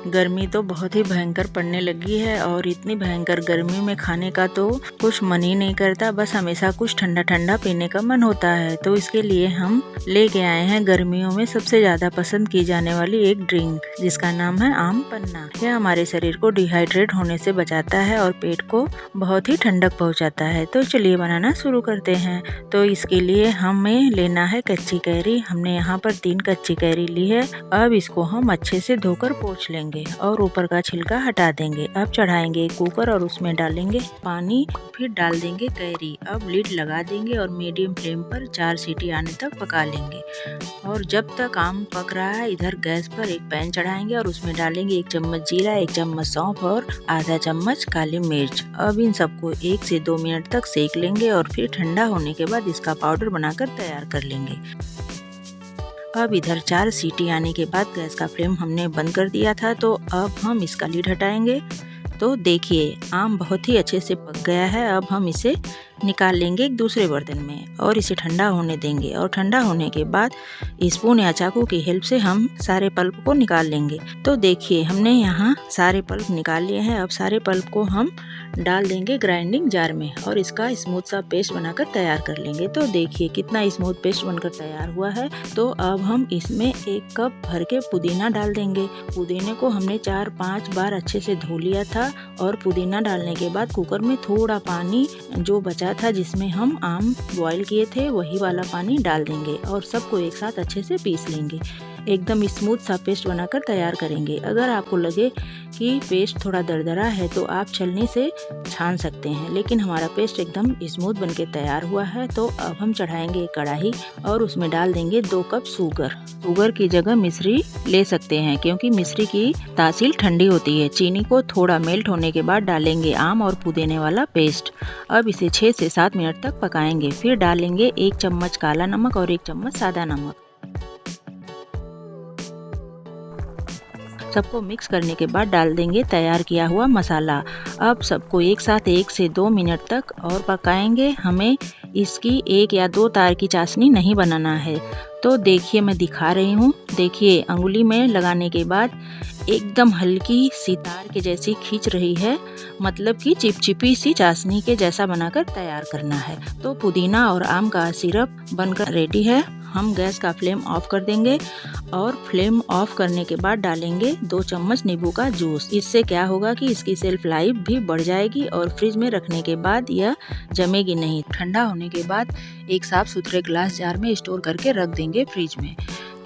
गर्मी तो बहुत ही भयंकर पड़ने लगी है और इतनी भयंकर गर्मी में खाने का तो कुछ मन ही नहीं करता, बस हमेशा कुछ ठंडा ठंडा पीने का मन होता है। तो इसके लिए हम लेके आए हैं गर्मियों में सबसे ज्यादा पसंद की जाने वाली एक ड्रिंक, जिसका नाम है आम पन्ना। यह हमारे शरीर को डिहाइड्रेट होने से बचाता है और पेट को बहुत ही ठंडक पहुंचाता है। तो चलिए बनाना शुरू करते हैं। तो इसके लिए हमें लेना है कच्ची कैरी। हमने यहाँ पर 3 कच्ची कैरी ली है। अब इसको हम अच्छे से धोकर पोंछ लेंगे और ऊपर का छिलका हटा देंगे। अब चढ़ाएंगे एक कुकर और उसमें डालेंगे पानी, फिर डाल देंगे कैरी। अब लीड लगा देंगे और मीडियम फ्लेम पर 4 सीटी आने तक पका लेंगे। और जब तक आम पक रहा है, इधर गैस पर एक पैन चढ़ाएंगे और उसमें डालेंगे 1 चम्मच जीरा, 1 चम्मच सौंफ और आधा चम्मच काली मिर्च। अब इन सबको 1 से 2 मिनट तक सेक लेंगे और फिर ठंडा होने के बाद इसका पाउडर बनाकर तैयार कर लेंगे। अब इधर 4 सीटी आने के बाद गैस का फ्लेम हमने बंद कर दिया था, तो अब हम इसका लीड हटाएंगे। तो देखिए आम बहुत ही अच्छे से पक गया है। अब हम इसे निकाल लेंगे एक दूसरे बर्तन में और इसे ठंडा होने देंगे। और ठंडा होने के बाद स्पून या चाकू की हेल्प से हम सारे पल्प को निकाल लेंगे। तो देखिए हमने यहाँ सारे पल्प निकाल लिए हैं। अब सारे पल्प को हम डाल देंगे ग्राइंडिंग जार में और इसका स्मूथ सा पेस्ट बनाकर तैयार कर लेंगे। तो देखिए कितना स्मूथ पेस्ट बनकर तैयार हुआ है। तो अब हम इसमें 1 कप भर के पुदीना डाल देंगे। पुदीने को हमने 4-5 बार अच्छे से धो लिया था और पुदीना डालने के बाद कुकर में थोड़ा पानी जो बचा था, जिसमें हम आम बॉईल किए थे, वही वाला पानी डाल देंगे और सबको एक साथ अच्छे से पीस लेंगे। एकदम स्मूथ सा पेस्ट बनाकर तैयार करेंगे। अगर आपको लगे कि पेस्ट थोड़ा दरदरा है तो आप छलनी से छान सकते हैं, लेकिन हमारा पेस्ट एकदम स्मूथ बनके तैयार हुआ है। तो अब हम चढ़ाएंगे एक कढ़ाई और उसमें डाल देंगे 2 कप शुगर। शुगर की जगह मिश्री ले सकते हैं क्योंकि मिश्री की तासीर ठंडी होती है। चीनी को थोड़ा मेल्ट होने के बाद डालेंगे आम और पुदीने वाला पेस्ट। अब इसे 6 से 7 मिनट तक पकाएंगे। फिर डालेंगे 1 चम्मच काला नमक और 1 चम्मच सादा नमक। सबको मिक्स करने के बाद डाल देंगे तैयार किया हुआ मसाला। अब सबको एक साथ 1 से 2 मिनट तक और पकाएंगे। हमें इसकी 1 या 2 तार की चाशनी नहीं बनाना है। तो देखिए मैं दिखा रही हूँ। देखिए अंगुली में लगाने के बाद एकदम हल्की सी तार के जैसी खींच रही है, मतलब कि चिपचिपी सी चाशनी के जैसा बनाकर तैयार करना है। तो पुदीना और आम का सिरप बनकर रेडी है। हम गैस का फ्लेम ऑफ कर देंगे और फ्लेम ऑफ करने के बाद डालेंगे 2 चम्मच नींबू का जूस। इससे क्या होगा कि इसकी शेल्फ लाइफ भी बढ़ जाएगी और फ्रिज में रखने के बाद यह जमेगी नहीं। ठंडा होने के बाद एक साफ सुथरे ग्लास जार में स्टोर करके रख देंगे फ्रिज में।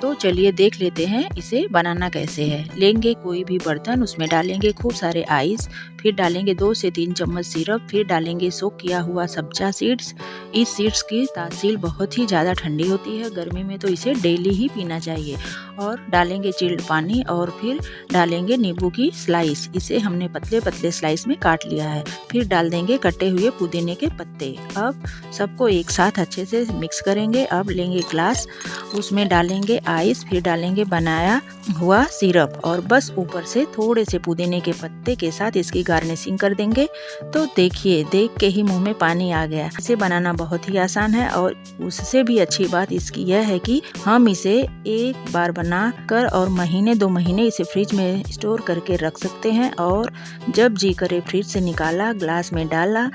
तो चलिए देख लेते हैं इसे बनाना कैसे है। लेंगे कोई भी बर्तन, उसमें डालेंगे खूब सारे आइस, फिर डालेंगे 2 से 3 चम्मच सिरप, फिर डालेंगे सोक किया हुआ सब्जा सीड्स। इस सीड्स की तासीर बहुत ही ज़्यादा ठंडी होती है गर्मी में, तो इसे डेली ही पीना चाहिए। और डालेंगे चिल्ड पानी और फिर डालेंगे नींबू की स्लाइस। इसे हमने पतले पतले स्लाइस में काट लिया है। फिर डाल देंगे कटे हुए पुदीने के पत्ते। अब सबको एक साथ अच्छे से मिक्स करेंगे। अब लेंगे ग्लास, उसमें डालेंगे आइस, फिर डालेंगे बनाया हुआ सिरप और बस ऊपर से थोड़े से पुदीने के पत्ते के साथ इसकी गार्निशिंग कर देंगे। तो देखिए देख के ही मुंह में पानी आ गया। इसे बनाना बहुत ही आसान है और उससे भी अच्छी बात इसकी यह है कि हम इसे एक बार बनाकर और महीने 2 महीने इसे फ्रिज में स्टोर करके रख सकते हैं। और जब जी करे फ्रिज से निकाला, ग्लास में डाला,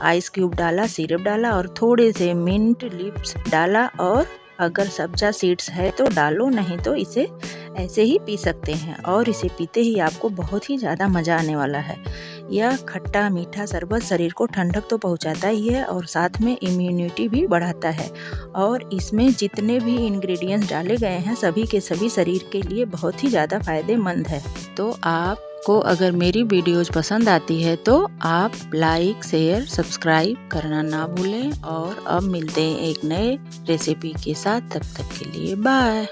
आइस क्यूब डाला, सिरप डाला और थोड़े से मिंट लीव्स डाला और अगर सब्जा सीड्स है तो डालो, नहीं तो इसे ऐसे ही पी सकते हैं। और इसे पीते ही आपको बहुत ही ज़्यादा मज़ा आने वाला है। यह खट्टा मीठा शरबत शरीर को ठंडक तो पहुंचाता ही है और साथ में इम्यूनिटी भी बढ़ाता है। और इसमें जितने भी इंग्रेडिएंट्स डाले गए हैं सभी के सभी शरीर के लिए बहुत ही ज़्यादा फायदेमंद है। तो आपको अगर मेरी वीडियोज़ पसंद आती है तो आप लाइक, शेयर, सब्सक्राइब करना ना भूलें। और अब मिलते हैं एक नए रेसिपी के साथ, तब तक के लिए बाय।